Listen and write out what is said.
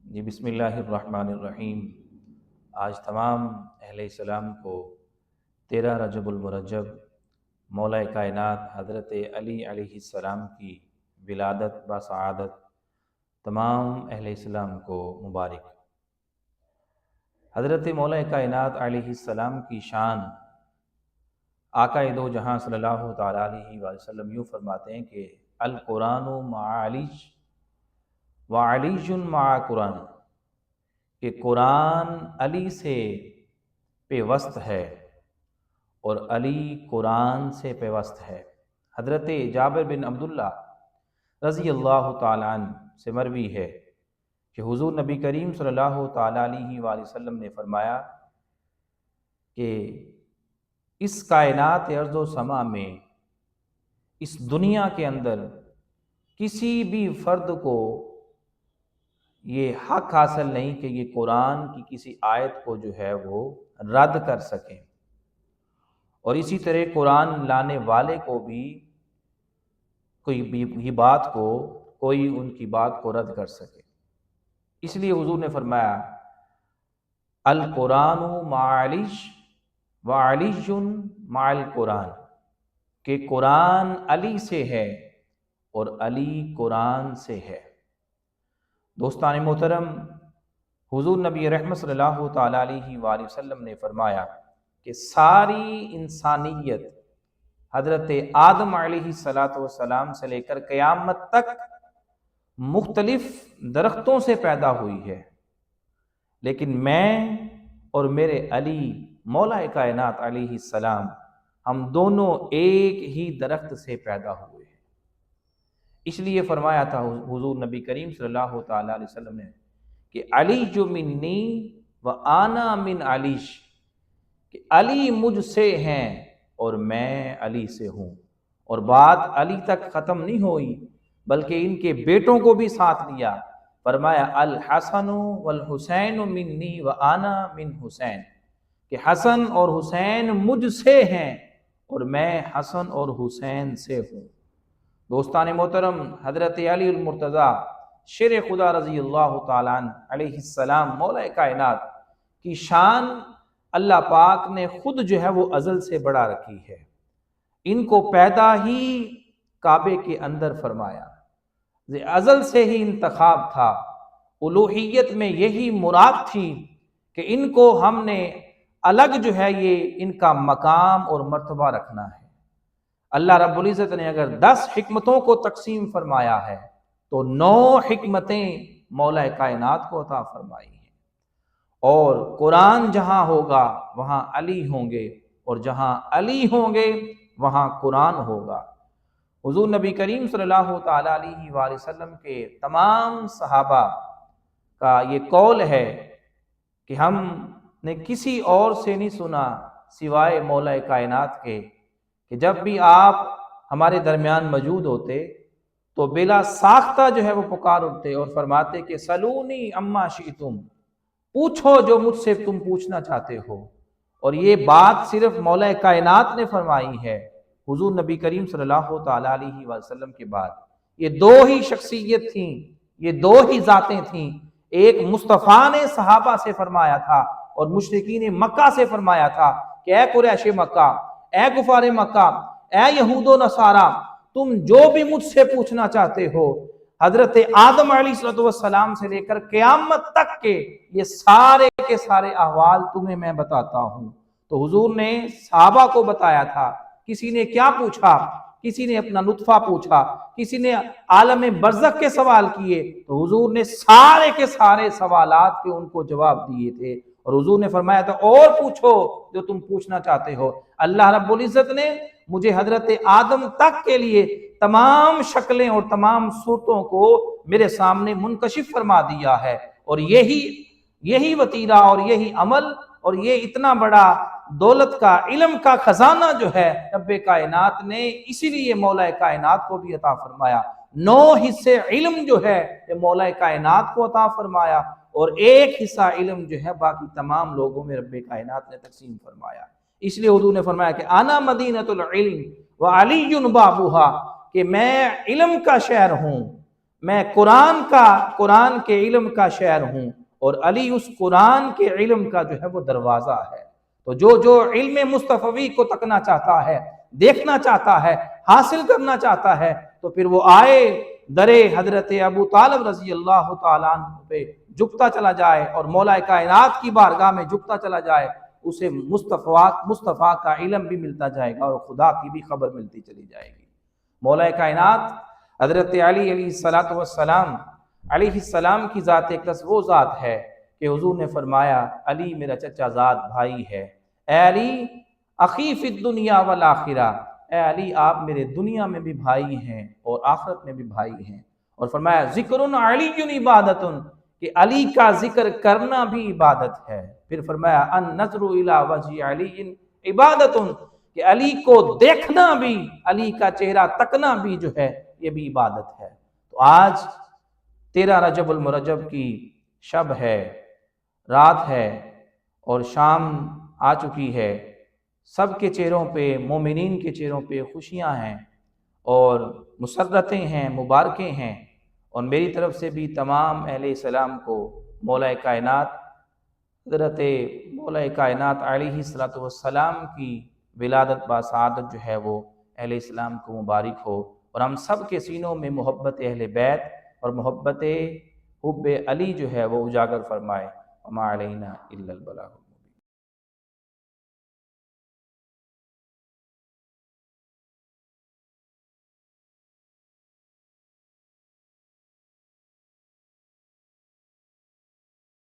جی بسم اللہ الرحمن الرحیم۔ آج تمام اہل اسلام کو 13 رجب المرجب مولا کائنات حضرت علی علیہ السلام کی ولادت بسعادت تمام اہل اسلام کو مبارک۔ حضرت مولا کائنات علیہ السلام کی شان آقا دو جہاں صلی اللہ تعالیٰ علیہ وآلہ وسلم یوں فرماتے ہیں کہ القرآن مع علی وعلی مع قرآن، کہ قرآن علی سے پیوست ہے اور علی قرآن سے پیوست ہے۔ حضرت جابر بن عبداللہ رضی اللہ تعالیٰ عنہ سے مروی ہے کہ حضور نبی کریم صلی اللہ تعالیٰ علیہ وآلہ وسلم نے فرمایا کہ اس کائنات ارض و سما میں، اس دنیا کے اندر کسی بھی فرد کو یہ حق حاصل نہیں کہ یہ قرآن کی کسی آیت کو جو ہے وہ رد کر سکیں، اور اسی طرح قرآن لانے والے کو بھی کوئی ان کی بات کو رد کر سکے۔ اس لیے حضور نے فرمایا القرآن مع علی وعلی مع القرآن، کہ قرآن علی سے ہے اور علی قرآن سے ہے۔ دوستان محترم، حضور نبی رحمت صلی اللہ تعالیٰ علیہ وآلہ وسلم نے فرمایا کہ ساری انسانیت حضرت آدم علیہ السلام سے لے کر قیامت تک مختلف درختوں سے پیدا ہوئی ہے، لیکن میں اور میرے علی مولا کائنات علیہ السلام ہم دونوں ایک ہی درخت سے پیدا ہوئے ہیں۔ اس لیے فرمایا تھا حضور نبی کریم صلی اللہ تعالیٰ علیہ وسلم نے کہ علی جو منی و آنا من علی، کہ علی مجھ سے ہیں اور میں علی سے ہوں۔ اور بات علی تک ختم نہیں ہوئی بلکہ ان کے بیٹوں کو بھی ساتھ لیا، فرمایا الحسن والحسین منی و آنا من حسین، کہ حسن اور حسین مجھ سے ہیں اور میں حسن اور حسین سے ہوں۔ دوستان محترم، حضرت علی المرتضیٰ شیر خدا رضی اللہ تعالیٰ عنہ علیہ السلام مولا کائنات کی شان اللہ پاک نے خود جو ہے وہ ازل سے بڑھا رکھی ہے۔ ان کو پیدا ہی کعبے کے اندر فرمایا، ازل سے ہی انتخاب تھا، الوہیت میں یہی مراد تھی کہ ان کو ہم نے الگ جو ہے یہ ان کا مقام اور مرتبہ رکھنا ہے۔ اللہ رب العزت نے اگر 10 حکمتوں کو تقسیم فرمایا ہے تو 9 حکمتیں مولا کائنات کو عطا فرمائی ہیں، اور قرآن جہاں ہوگا وہاں علی ہوں گے، اور جہاں علی ہوں گے وہاں قرآن ہوگا۔ حضور نبی کریم صلی اللہ تعالیٰ علیہ وآلہ وسلم کے تمام صحابہ کا یہ قول ہے کہ ہم نے کسی اور سے نہیں سنا سوائے مولا کائنات کے، کہ جب بھی آپ ہمارے درمیان موجود ہوتے تو بلا ساختہ جو ہے وہ پکار اٹھتے اور فرماتے کہ سلونی اما شئتم، پوچھو جو مجھ سے تم پوچھنا چاہتے ہو۔ اور یہ بات صرف مولا کائنات نے فرمائی ہے۔ حضور نبی کریم صلی اللہ تعالیٰ علیہ وسلم کے بعد یہ 2 ہی شخصیت تھیں، یہ 2 ہی ذاتیں تھیں۔ ایک مصطفیٰ نے صحابہ سے فرمایا تھا اور مشرکین مکہ سے فرمایا تھا کہ اے قریش مکہ، اے کفار مکہ، اے یہود و نصارہ، تم جو بھی مجھ سے پوچھنا چاہتے ہو حضرت آدم علیہ السلام سے لے کر قیامت تک کے یہ سارے کے سارے احوال تمہیں میں بتاتا ہوں۔ تو حضور نے صحابہ کو بتایا تھا۔ کسی نے کیا پوچھا؟ کسی نے اپنا نطفہ پوچھا، کسی نے عالم برزخ کے سوال کیے، تو حضور نے سارے کے سارے سوالات کے ان کو جواب دیے تھے، اور حضور نے فرمایا تھا اور پوچھو جو تم پوچھنا چاہتے ہو۔ اللہ رب العزت نے مجھے حضرت آدم تک کے لیے تمام شکلیں اور تمام صورتوں کو میرے سامنے منکشف فرما دیا ہے، اور یہی وتیرہ اور یہی عمل اور یہ اتنا بڑا دولت کا علم کا خزانہ جو ہے رب کائنات نے اسی لیے مولا کائنات کو بھی عطا فرمایا۔ 9 حصے علم جو ہے یہ مولا کائنات کو عطا فرمایا، اور 1 حصہ علم جو ہے باقی تمام لوگوں میں رب کائنات نے تقسیم فرمایا۔ اس لیے حضور نے فرمایا کہ انا مدینۃ العلم وعلی بابھا، کہ میں علم کا شہر ہوں میں قرآن کے علم کا شہر ہوں، اور علی اس قرآن کے علم کا جو ہے وہ دروازہ ہے۔ تو جو علم مصطفی کو تکنا چاہتا ہے، دیکھنا چاہتا ہے، حاصل کرنا چاہتا ہے، تو پھر وہ آئے درے حضرت ابو طالب رضی اللہ تعالیٰ عنہ پہ جھکتا چلا جائے، اور مولا کائنات کی بارگاہ میں جھکتا چلا جائے، اسے مصطفیٰ کا علم بھی ملتا جائے گا اور خدا کی بھی خبر ملتی چلی جائے گی۔ مولا کائنات حضرت علی علیہ السلام کی ذات اقدس وہ ذات ہے کہ حضور نے فرمایا علی میرا چچا زاد بھائی ہے، اے علی اخی فی الدنیا والآخرہ، اے علی آپ میرے دنیا میں بھی بھائی ہیں اور آخرت میں بھی بھائی ہیں۔ اور فرمایا ذکر علی عبادت، کہ علی کا ذکر کرنا بھی عبادت ہے۔ پھر فرمایا النظر الی وجہ علی عبادت، کہ علی کو دیکھنا بھی، علی کا چہرہ تکنا بھی جو ہے یہ بھی عبادت ہے۔ تو آج 13 رجب المرجب کی شب ہے، رات ہے، اور شام آ چکی ہے۔ سب کے چہروں پہ، مومنین کے چہروں پہ خوشیاں ہیں اور مسرتیں ہیں، مبارکیں ہیں، اور میری طرف سے بھی تمام اہل اسلام کو مولا کائنات حضرت مولا کائنات علیہ السلام کی ولادت باسعادت جو ہے وہ اہل اسلام کو مبارک ہو، اور ہم سب کے سینوں میں محبت اہل بیت اور محبت حب علی جو ہے وہ اجاگر فرمائے۔ وما علینا الا البلاغ۔